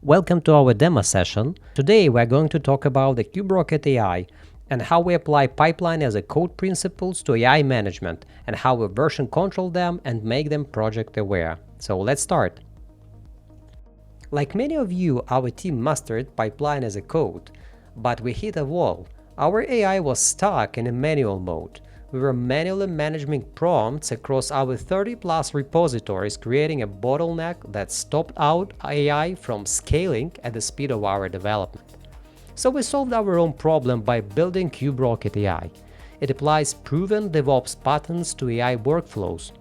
Welcome to our demo session. Today we're going to talk about the KubeRocketAI and how we apply pipeline as a code principles to AI management and how we version control them and make them project aware. So let's start. Like many of you, our team mastered pipeline as a code, but we hit a wall. Our AI was stuck in a manual mode. We were manually managing prompts across our 30+ repositories, creating a bottleneck that stopped our AI from scaling at the speed of our development. So we solved our own problem by building KubeRocketAI. It applies proven DevOps patterns to AI workflows.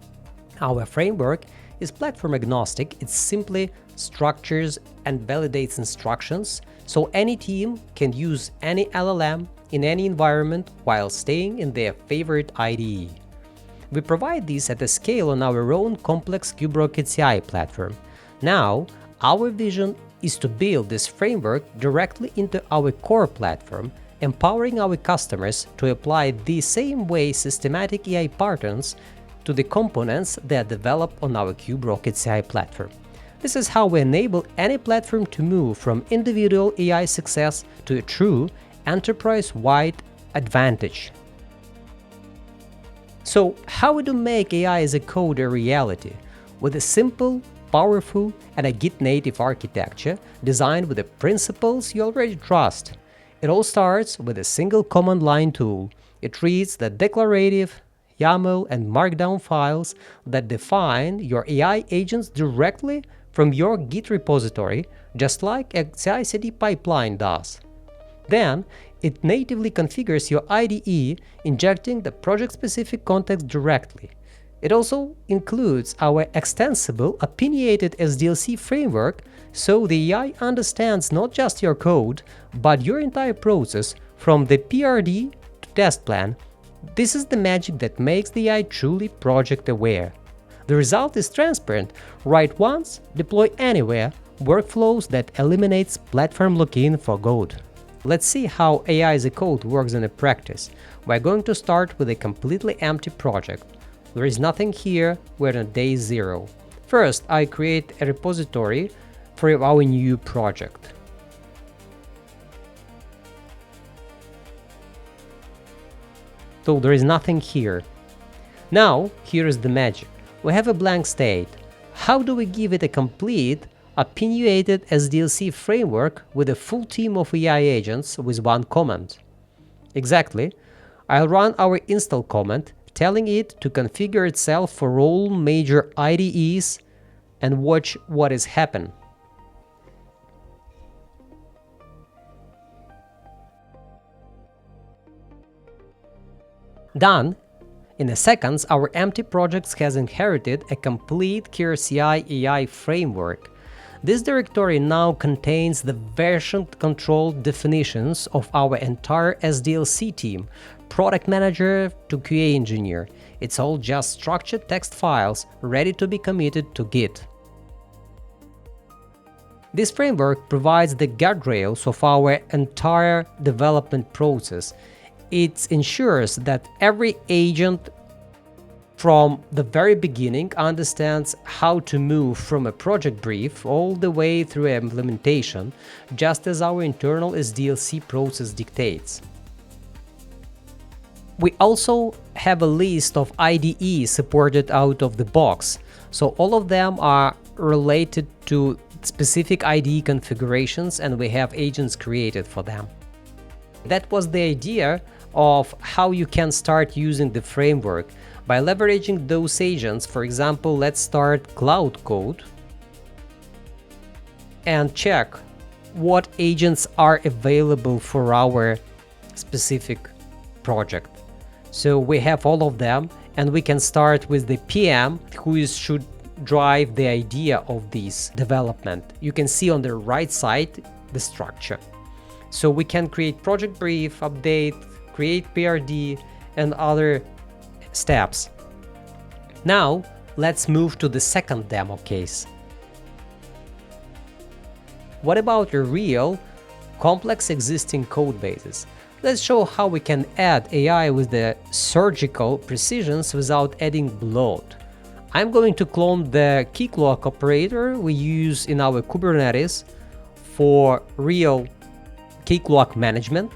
Our framework is platform agnostic. It simply structures and validates instructions, so any team can use any LLM in any environment while staying in their favorite IDE. We provide this at a scale on our own complex KubeRocketCI platform. Now, our vision is to build this framework directly into our core platform, empowering our customers to apply the same way systematic AI patterns to the components that develop on our KubeRocketCI platform. This is how we enable any platform to move from individual AI success to a true enterprise-wide advantage. So, how we do make AI as a code a reality? With a simple, powerful, and a Git-native architecture designed with the principles you already trust. It all starts with a single command line tool. It reads the declarative, YAML, and Markdown files that define your AI agents directly from your Git repository, just like a CI/CD pipeline does. Then, it natively configures your IDE, injecting the project-specific context directly. It also includes our extensible, opinionated SDLC framework, so the AI understands not just your code, but your entire process, from the PRD to test plan. This is the magic that makes the AI truly project-aware. The result is transparent: write once, deploy anywhere, workflows that eliminates platform lock-in for good. Let's see how AI as a code works in a practice. We're going to start with a completely empty project. There is nothing here, we're on day 0. First, I create a repository for our new project. So there is nothing here. Now, here is the magic. We have a blank state. How do we give it a complete, opinionated SDLC framework with a full team of AI agents with one command? Exactly. I'll run our install command, telling it to configure itself for all major IDEs and watch what is happening. Done. In a second, our empty project has inherited a complete KubeRocketCI AI framework. This directory now contains the version control definitions of our entire SDLC team, product manager to QA engineer. It's all just structured text files ready to be committed to Git. This framework provides the guardrails of our entire development process. It ensures that every agent from the very beginning understands how to move from a project brief all the way through implementation, just as our internal SDLC process dictates. We also have a list of IDEs supported out of the box, so all of them are related to specific IDE configurations and we have agents created for them. That was the idea of how you can start using the framework. By leveraging those agents, for example, let's start Claude code and check what agents are available for our specific project. So we have all of them, and we can start with the PM, who should drive the idea of this development. You can see on the right side the structure. So we can create project brief, update, create PRD, and other steps. Now, let's move to the second demo case. What about your real, complex existing code bases? Let's show how we can add AI with the surgical precisions without adding bloat. I'm going to clone the Keycloak operator we use in our Kubernetes for real Keycloak management,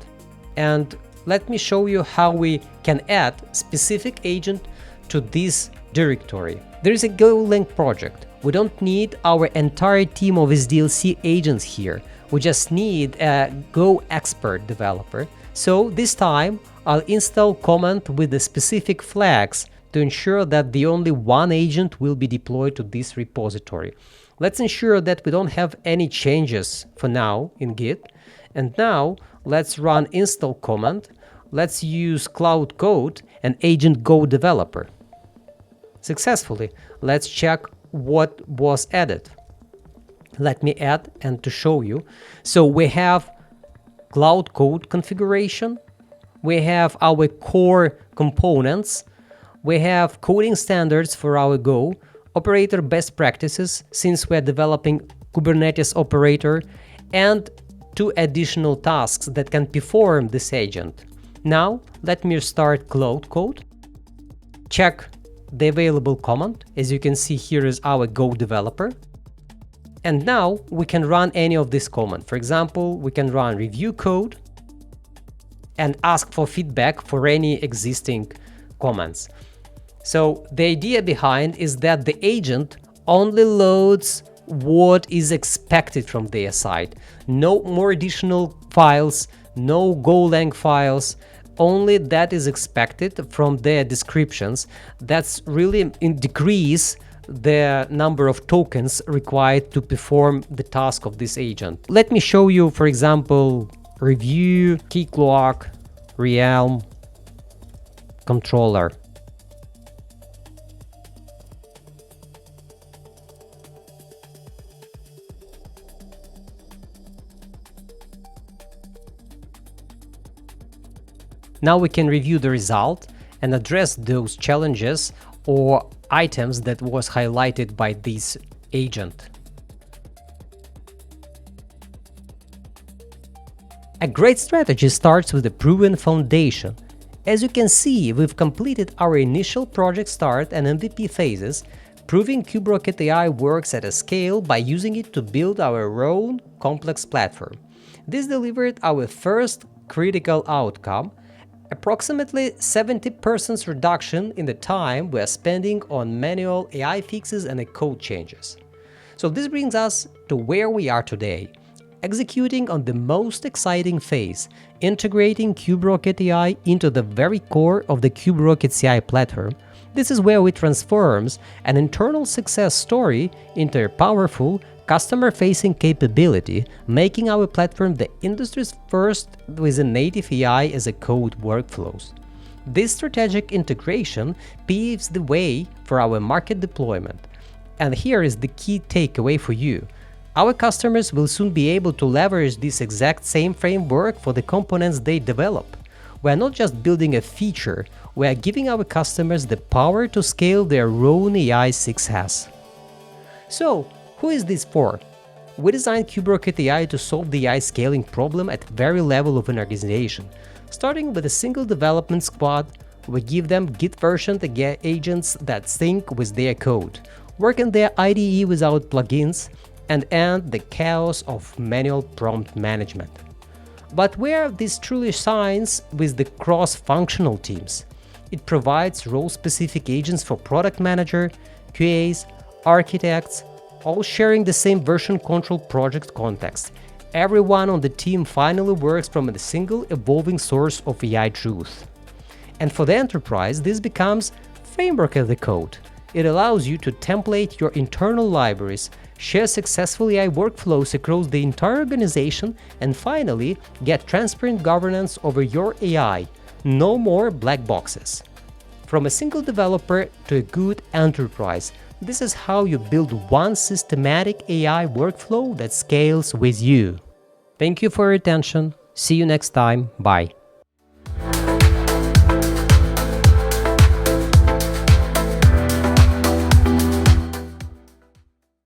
and let me show you how we can add specific agent to this directory. There is a Golang project. We don't need our entire team of SDLC agents here. We just need a Go expert developer. So this time I'll install command with the specific flags to ensure that the only one agent will be deployed to this repository. Let's ensure that we don't have any changes for now in Git. And now let's run install command. Let's use Claude code and agent Go developer. Successfully. Let's check what was added. Let me add and to show you. So we have Claude code configuration. We have our core components. We have coding standards for our Go, operator best practices since we are developing Kubernetes operator, and 2 additional tasks that can perform this agent. Now let me start Claude code. Check the available command. As you can see, here is our Go developer. And now we can run any of this command. For example, we can run review code and ask for feedback for any existing commands. So the idea behind is that the agent only loads what is expected from their side. No more additional files, no Golang files, only that is expected from their descriptions. That's really decrease the number of tokens required to perform the task of this agent. Let me show you, for example, review Keycloak realm controller. Now we can review the result and address those challenges or items that was highlighted by this agent. A great strategy starts with a proven foundation. As you can see, we've completed our initial project start and MVP phases, proving KubeRocketAI works at a scale by using it to build our own complex platform. This delivered our first critical outcome, approximately 70% reduction in the time we are spending on manual AI fixes and code changes. So this brings us to where we are today, executing on the most exciting phase, integrating KubeRocketAI into the very core of the KubeRocketCI platform. This is where we transforms an internal success story into a powerful, customer-facing capability, making our platform the industry's first with a native AI as a code workflows. This strategic integration paves the way for our market deployment. And here is the key takeaway for you. Our customers will soon be able to leverage this exact same framework for the components they develop. We are not just building a feature, we are giving our customers the power to scale their own AI success. So, who is this for? We designed KubeRocketAI to solve the AI scaling problem at very level of an organization. Starting with a single development squad, we give them Git versioned agents that sync with their code, work in their IDE without plugins, and end the chaos of manual prompt management. But where this truly shines with the cross-functional teams. It provides role-specific agents for product manager, QAs, architects, all sharing the same version control project context. Everyone on the team finally works from a single evolving source of AI truth. And for the enterprise, this becomes framework as a code. It allows you to template your internal libraries, share successful AI workflows across the entire organization, and finally get transparent governance over your AI. No more black boxes. From a single developer to a good enterprise, this is how you build one systematic AI workflow that scales with you. Thank you for your attention. See you next time. Bye.